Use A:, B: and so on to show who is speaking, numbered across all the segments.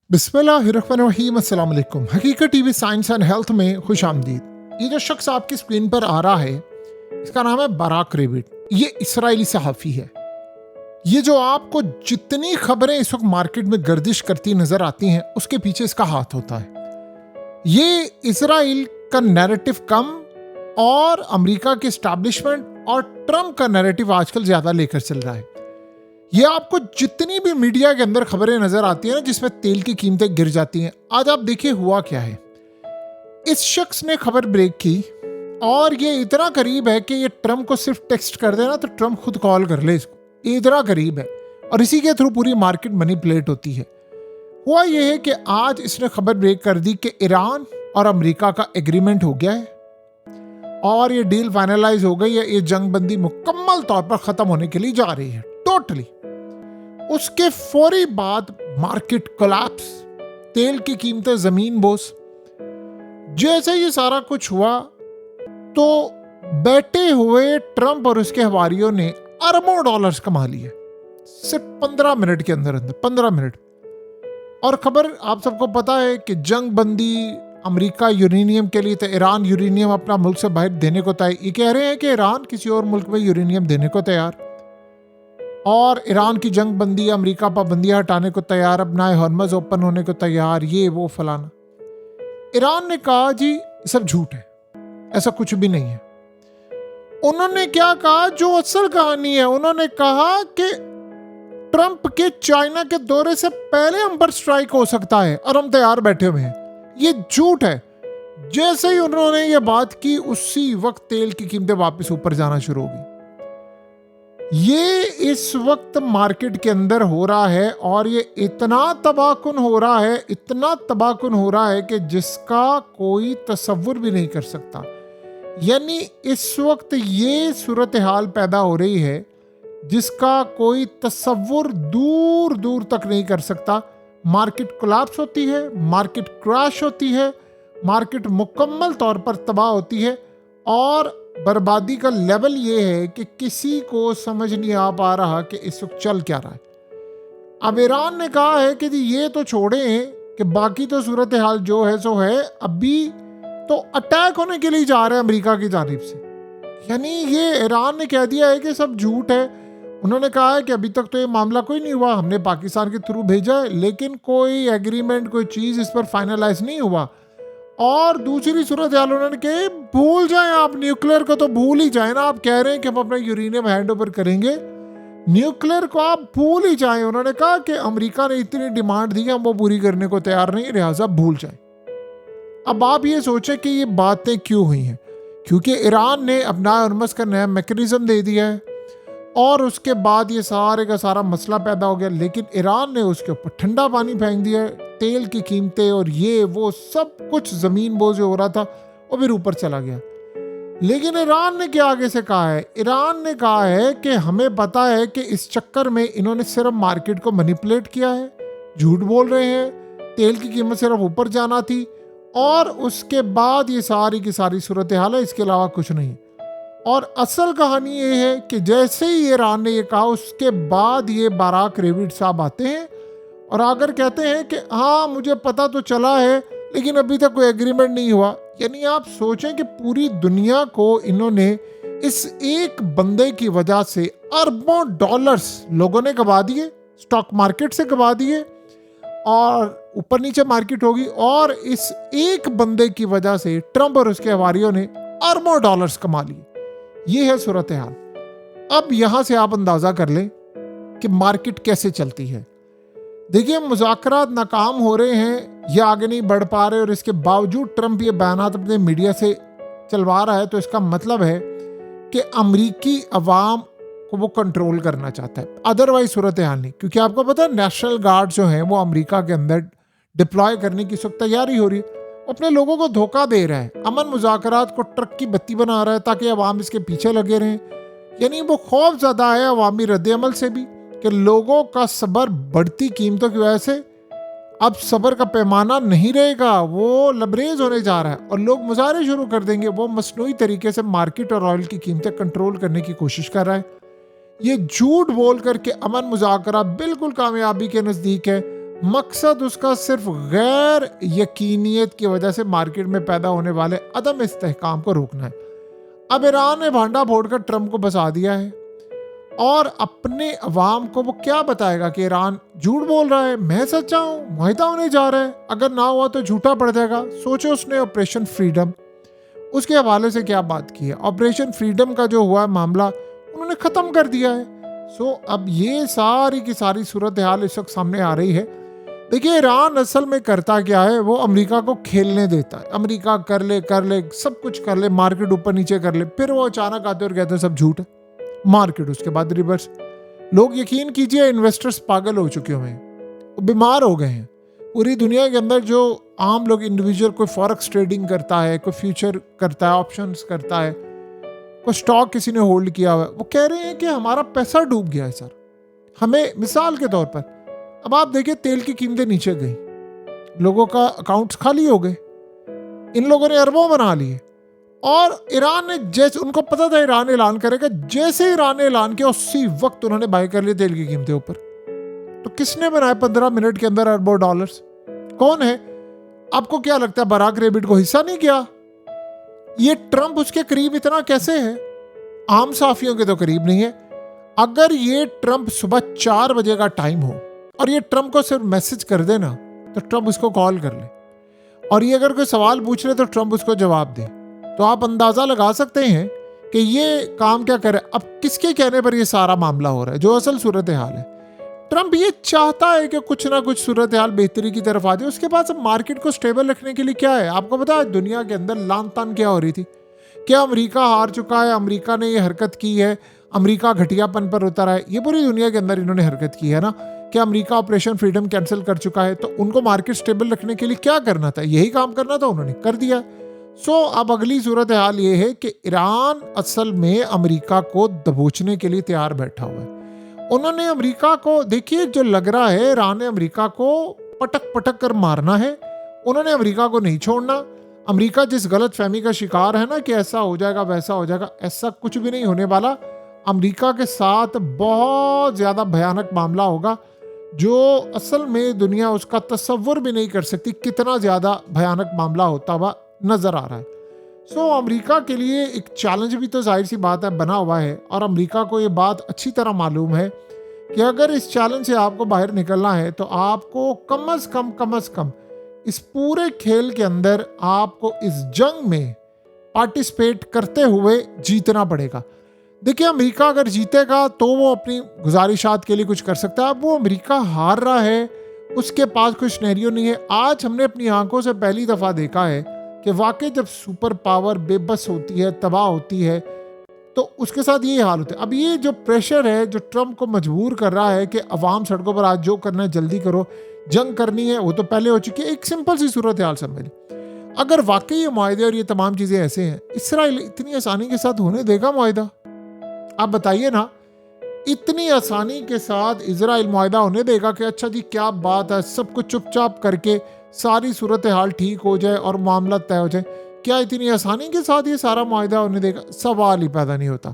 A: बिस्मिल्लाहिर्रहमानिर्रहीम। अस्सलाम वालेकुम। हकीकत टीवी साइंस एंड हेल्थ में खुश आमदीद। ये जो शख्स आपकी स्क्रीन पर आ रहा है, इसका नाम है बराक रेविड। ये इसराइली सहाफ़ी है। ये जो आपको जितनी खबरें इस वक्त मार्केट में गर्दिश करती नजर आती हैं, उसके पीछे इसका हाथ होता है। ये इसराइल का नैरेटिव कम और अमेरिका के एस्टैब्लिशमेंट और ट्रम्प का नैरेटिव आजकल ज्यादा लेकर चल रहा है। ये आपको जितनी भी मीडिया के अंदर खबरें नजर आती हैं ना, जिसमें तेल की कीमतें गिर जाती हैं, आज आप देखिए हुआ क्या है। इस शख्स ने खबर ब्रेक की और ये इतना करीब है कि ये ट्रम्प को सिर्फ टेक्स्ट कर देना तो ट्रम्प खुद कॉल कर ले इसको। ये इतना करीब है और इसी के थ्रू पूरी मार्केट मैनिपुलेट होती है। हुआ ये है कि आज इसने खबर ब्रेक कर दी कि ईरान और अमेरिका का एग्रीमेंट हो गया है और ये डील फाइनलाइज हो गई है। ये जंगबंदी मुकम्मल तौर पर खत्म होने के लिए जा रही है, टोटली। उसके फौरी बाद मार्केट कोलैप्स, तेल की कीमतें जमीन बोस। जैसे ये सारा कुछ हुआ तो बैठे हुए ट्रम्प और उसके हवारियों ने अरबों डॉलर्स कमा लिए सिर्फ 15 मिनट के अंदर 15 मिनट। और खबर आप सबको पता है कि जंग बंदी अमेरिका यूरेनियम के लिए, तो ईरान यूरेनियम अपना मुल्क से बाहर देने को तैयार। ये कह रहे हैं कि ईरान किसी और मुल्क में यूरेनियम देने को तैयार, और ईरान की जंग बंदी, अमेरिका पाबंदियां हटाने को तैयार, अपना हॉर्मज ओपन होने को तैयार, ये वो फलाना। ईरान ने कहा जी सब झूठ है, ऐसा कुछ भी नहीं है। उन्होंने क्या कहा, जो असल कहानी है, उन्होंने कहा कि ट्रंप के चाइना के दौरे से पहले हम पर स्ट्राइक हो सकता है और हम तैयार बैठे हुए हैं। ये झूठ है। जैसे ही उन्होंने ये बात की, उसी वक्त तेल की कीमतें वापस ऊपर जाना शुरू हो गई। ये इस वक्त मार्केट के अंदर हो रहा है और ये इतना तबाहकुन हो रहा है, इतना तबाहकुन हो रहा है कि जिसका कोई तसव्वुर भी नहीं कर सकता। यानी इस वक्त ये सूरत हाल पैदा हो रही है जिसका कोई तसव्वुर दूर दूर तक नहीं कर सकता। मार्केट कोलैप्स होती है, मार्केट क्रैश होती है, मार्केट मुकम्मल तौर पर तबाह होती है और बर्बादी का लेवल ये है कि किसी को समझ नहीं आ पा रहा कि इस वक्त चल क्या रहा है। अब ईरान ने कहा है कि जी ये तो छोड़ें कि बाकी तो सूरत हाल जो है सो है, अभी तो अटैक होने के लिए जा रहे हैं अमेरिका की जानिब से। यानी ये ईरान ने कह दिया है कि सब झूठ है। उन्होंने कहा है कि अभी तक तो ये मामला कोई नहीं हुआ, हमने पाकिस्तान के थ्रू भेजा है, लेकिन कोई एग्रीमेंट, कोई चीज़ इस पर फाइनलाइज नहीं हुआ। और दूसरी सूरत हाल उन्होंने कही, भूल जाएं आप न्यूक्लियर को, तो भूल ही जाए ना। आप कह रहे हैं कि हम अपना यूरेनियम हैंड ओवर करेंगे, न्यूक्लियर को आप भूल ही जाएं। उन्होंने कहा कि अमेरिका ने इतनी डिमांड दी, हम वो पूरी करने को तैयार नहीं, लिहाजा भूल जाएं। अब आप ये सोचें कि ये बातें क्यों हुई हैं। क्योंकि ईरान ने अपना हॉर्मज का नया मैकेनिज्म दे दिया है और उसके बाद ये सारे का सारा मसला पैदा हो गया। लेकिन ईरान ने उसके ऊपर ठंडा पानी फेंक दिया है। तेल की कीमतें और ये वो सब कुछ ज़मीन बोझ हो रहा था, वो फिर ऊपर चला गया। लेकिन ईरान ने क्या आगे से कहा है, ईरान ने कहा है कि हमें पता है कि इस चक्कर में इन्होंने सिर्फ मार्केट को मैनिपुलेट किया है, झूठ बोल रहे हैं, तेल की कीमत सिर्फ ऊपर जाना थी और उसके बाद ये सारी की सारी सूरत हाल है, इसके अलावा कुछ नहीं। और असल कहानी ये है कि जैसे ही ईरान ने ये कहा, उसके बाद ये बराक रेविड साहब आते हैं और आकर कहते हैं कि हाँ मुझे पता तो चला है लेकिन अभी तक कोई एग्रीमेंट नहीं हुआ। यानी आप सोचें कि पूरी दुनिया को इन्होंने इस एक बंदे की वजह से अरबों डॉलर्स लोगों ने गवा दिए, स्टॉक मार्केट से गवा दिए और ऊपर नीचे मार्केट होगी। और इस एक बंदे की वजह से ट्रम्प और उसके हवारियों ने अरबों डॉलर्स कमा लिए। ये है सूरत हाल। अब यहां से आप अंदाजा कर लें कि मार्केट कैसे चलती है। देखिए, मुज़ाकरात नाकाम हो रहे हैं, ये आगे नहीं बढ़ पा रहे और इसके बावजूद ट्रम्प ये बयानात अपने मीडिया से चलवा रहा है, तो इसका मतलब है कि अमरीकी अवाम को वो कंट्रोल करना चाहता है। अदरवाइज सूरत हाल नहीं। क्योंकि आपको पता है नेशनल गार्ड जो हैं वो अमेरिका के अंदर डिप्लॉय करने की सब तैयारी हो रही है। अपने लोगों को धोखा दे रहा है, अमन मुज़ाकरात को ट्रक की बत्ती बना रहा है ताकि अवाम इसके पीछे लगे रहें। यानी वो खौफ ज़्यादा है अवामी रद्द-ए-अमल से भी कि लोगों का सब्र बढ़ती कीमतों की वजह से अब सब्र का पैमाना नहीं रहेगा, वो लबरेज होने जा रहा है और लोग मुजाहरे शुरू कर देंगे। वो मसनूई तरीके से मार्केट और ऑयल की कीमतें कंट्रोल करने की कोशिश कर रहा है। ये झूठ बोल करके अमन मुज़ाकरा बिल्कुल कामयाबी के नज़दीक है। मकसद उसका सिर्फ गैर यकीनियत की वजह से मार्केट में पैदा होने वाले अदम इस्तेहकाम को रोकना है। अब ईरान ने भांडा फोड़कर ट्रंप को फंसा दिया है और अपने अवाम को वो क्या बताएगा कि ईरान झूठ बोल रहा है, मैं सच्चा हूं, मुआहिदा होने जा रहा है, अगर ना हुआ तो झूठा पड़ जाएगा। सोचो उसने ऑपरेशन फ्रीडम उसके हवाले से क्या बात की है। ऑपरेशन फ्रीडम का जो हुआ मामला उन्होंने ख़त्म कर दिया है। अब ये सारी की सारी सूरत हाल इस वक्त सामने आ रही है। देखिए ईरान असल में करता क्या है, वो अमेरिका को खेलने देता है। अमेरिका कर ले सब कुछ कर ले, मार्केट ऊपर नीचे कर ले, फिर वो अचानक आते और कहते हैं सब झूठ है, मार्केट उसके बाद रिवर्स। लोग यकीन कीजिए इन्वेस्टर्स पागल हो चुके हुए हैं, बीमार हो गए हैं। पूरी दुनिया के अंदर जो आम लोग इंडिविजुअल, कोई फॉरेक्स ट्रेडिंग करता है, कोई फ्यूचर करता है, ऑप्शंस करता है, कोई स्टॉक किसी ने होल्ड किया हुआ है, वो कह रहे हैं कि हमारा पैसा डूब गया है सर। हमें मिसाल के तौर पर अब आप देखिए तेल की कीमतें नीचे गई, लोगों का अकाउंट्स खाली हो गए, इन लोगों ने अरबों बना लिए। और ईरान ने जैसे उनको पता था ईरान ऐलान करेगा, जैसे ईरान ने ऐलान किया उसी वक्त उन्होंने बाय कर लिए तेल की कीमतें ऊपर। तो किसने बनाए 15 मिनट के अंदर अरबों डॉलर्स? कौन है? आपको क्या लगता है बराक रेबिट को हिस्सा नहीं किया? ये ट्रंप उसके करीब इतना कैसे है? आम साफियों के तो करीब नहीं है। अगर ये ट्रंप सुबह 4 बजे का टाइम हो और ये ट्रंप को सिर्फ मैसेज कर देना तो ट्रंप उसको कॉल कर ले, और ये अगर कोई सवाल पूछ ले तो ट्रंप उसको जवाब दे, तो आप अंदाजा लगा सकते हैं कि ये काम क्या करे। अब किसके कहने पर ये सारा मामला हो रहा है? जो असल सूरत हाल है, ट्रंप ये चाहता है कि कुछ ना कुछ सूरत हाल बेहतरी की तरफ आ जाए। उसके पास अब मार्केट को स्टेबल रखने के लिए क्या है? आपको पता है दुनिया के अंदर लान तान क्या हो रही थी? क्या अमेरिका हार चुका है, अमेरिका ने ये हरकत की है, अमेरिका घटियापन पर उतरा है, ये पूरी दुनिया के अंदर इन्होंने हरकत की है ना। क्या अमेरिका ऑपरेशन फ्रीडम कैंसिल कर चुका है? तो उनको मार्केट स्टेबल रखने के लिए क्या करना था? यही काम करना था, उन्होंने कर दिया। अब अगली सूरत हाल ये है कि ईरान असल में अमेरिका को दबोचने के लिए तैयार बैठा हुआ है। उन्होंने अमेरिका को, देखिए जो लग रहा है ईरान ने अमेरिका को पटक पटक कर मारना है। उन्होंने अमेरिका को नहीं छोड़ना। अमेरिका जिस गलत फहमी का शिकार है ना कि ऐसा हो जाएगा वैसा हो जाएगा, ऐसा कुछ भी नहीं होने वाला। अमेरिका के साथ बहुत ज़्यादा भयानक मामला होगा जो असल में दुनिया उसका तस्वुर भी नहीं कर सकती, कितना ज़्यादा भयानक मामला होता हुआ नज़र आ रहा है। अमेरिका के लिए एक चैलेंज भी तो जाहिर सी बात है बना हुआ है, और अमेरिका को ये बात अच्छी तरह मालूम है कि अगर इस चैलेंज से आपको बाहर निकलना है तो आपको कम से कम इस पूरे खेल के अंदर आपको इस जंग में पार्टिसिपेट करते हुए जीतना पड़ेगा। देखिए अमेरिका अगर जीतेगा तो वो अपनी गुजारिशात के लिए कुछ कर सकता है। अब वो अमेरिका हार रहा है, उसके पास कोई सिनेरियो नहीं है। आज हमने अपनी आंखों से पहली दफ़ा देखा है कि वाकई जब सुपर पावर बेबस होती है, तबाह होती है, तो उसके साथ यही हाल होता है। अब ये जो प्रेशर है जो ट्रंप को मजबूर कर रहा है कि अवाम सड़कों पर आज जो करना है जल्दी करो, जंग करनी है, वो तो पहले हो चुकी है। एक सिंपल सी सूरत हाल समझ ली, अगर वाकई ये मुआहदे और ये तमाम चीज़ें ऐसे हैं, इसराइल इतनी आसानी के साथ होने देगा मुआहदा? आप बताइए ना, इतनी आसानी के साथ इजराइल मुआहदा होने देगा कि अच्छा जी क्या बात है, सब कुछ चुपचाप करके सारी सूरत हाल ठीक हो जाए और मामला तय हो जाए? क्या इतनी आसानी के साथ ये सारा मुआहदा होने देगा? सवाल ही पैदा नहीं होता।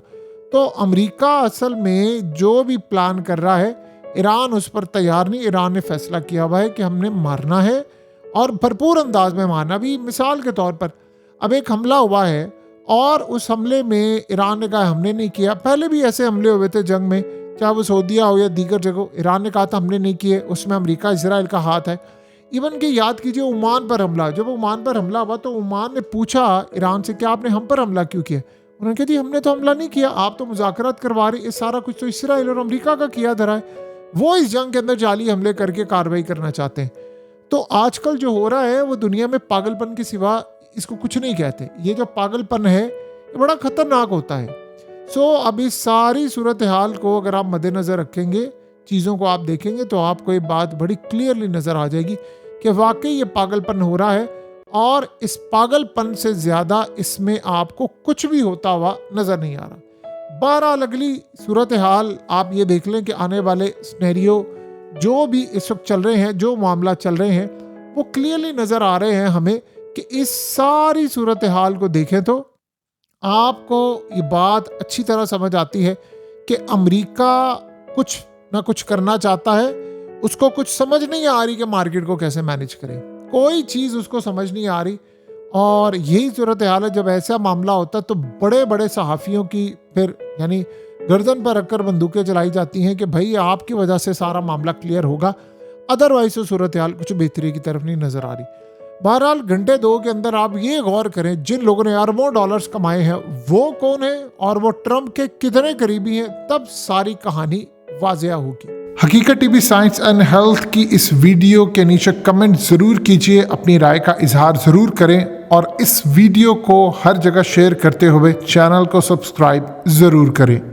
A: तो अमेरिका असल में जो भी प्लान कर रहा है, ईरान उस पर तैयार नहीं। ईरान ने फैसला किया हुआ है कि हमने मारना है और भरपूर अंदाज में मारना। भी मिसाल के तौर पर अब एक हमला हुआ है और उस हमले में ईरान ने कहा हमने नहीं किया। पहले भी ऐसे हमले हुए थे जंग में, चाहे वो सऊदीया हो या दीगर जगह, ईरान ने कहा था हमने नहीं किए, उसमें अमेरिका इजराइल का हाथ है। इवन कि याद कीजिए ओमान पर हमला, जब ओमान पर हमला हुआ तो ओमान ने पूछा ईरान से कि आपने हम पर हमला क्यों किया? उन्होंने कहा जी हमने तो हमला नहीं किया, आप तो मुज़ाकरात करवा रहे, ये सारा कुछ तो इसराइल और अमेरिका का किया धरा है। वो इस जंग के अंदर जाली हमले करके कार्रवाई करना चाहते हैं। तो आजकल जो हो रहा है वो दुनिया में पागलपन के सिवा इसको कुछ नहीं कहते। ये जो पागलपन है ये बड़ा खतरनाक होता है। अब इस सारी सूरत हाल को अगर आप मद्देनज़र रखेंगे, चीज़ों को आप देखेंगे, तो आपको ये बात बड़ी क्लियरली नज़र आ जाएगी कि वाकई ये पागलपन हो रहा है, और इस पागलपन से ज़्यादा इसमें आपको कुछ भी होता हुआ नज़र नहीं आ रहा। बहरहाल अगली सूरत हाल आप ये देख लें कि आने वाले सिनेरियो जो भी इस वक्त चल रहे हैं, जो मामला चल रहे हैं, वो क्लियरली नज़र आ रहे हैं हमें कि इस सारी सूरत हाल को देखें तो आपको ये बात अच्छी तरह समझ आती है कि अमेरिका कुछ ना कुछ करना चाहता है। उसको कुछ समझ नहीं आ रही कि मार्केट को कैसे मैनेज करें, कोई चीज़ उसको समझ नहीं आ रही। और यही सूरत हाल है, जब ऐसा मामला होता है तो बड़े बड़े सहाफ़ियों की फिर यानी गर्दन पर रखकर बंदूकें चलाई जाती हैं कि भाई आपकी वजह से सारा मामला क्लियर होगा, अदरवाइज तो सूरत हाल कुछ बेहतरी की तरफ नहीं नज़र आ रही। बहरहाल घंटे 2 के अंदर आप ये गौर करें, जिन लोगों ने अरबों डॉलर्स कमाए हैं वो कौन है और वो ट्रंप के कितने करीबी हैं, तब सारी कहानी वाज़िया होगी। हकीकत टीवी साइंस एंड हेल्थ की इस वीडियो के नीचे कमेंट ज़रूर कीजिए, अपनी राय का इजहार ज़रूर करें और इस वीडियो को हर जगह शेयर करते हुए चैनल को सब्सक्राइब ज़रूर करें।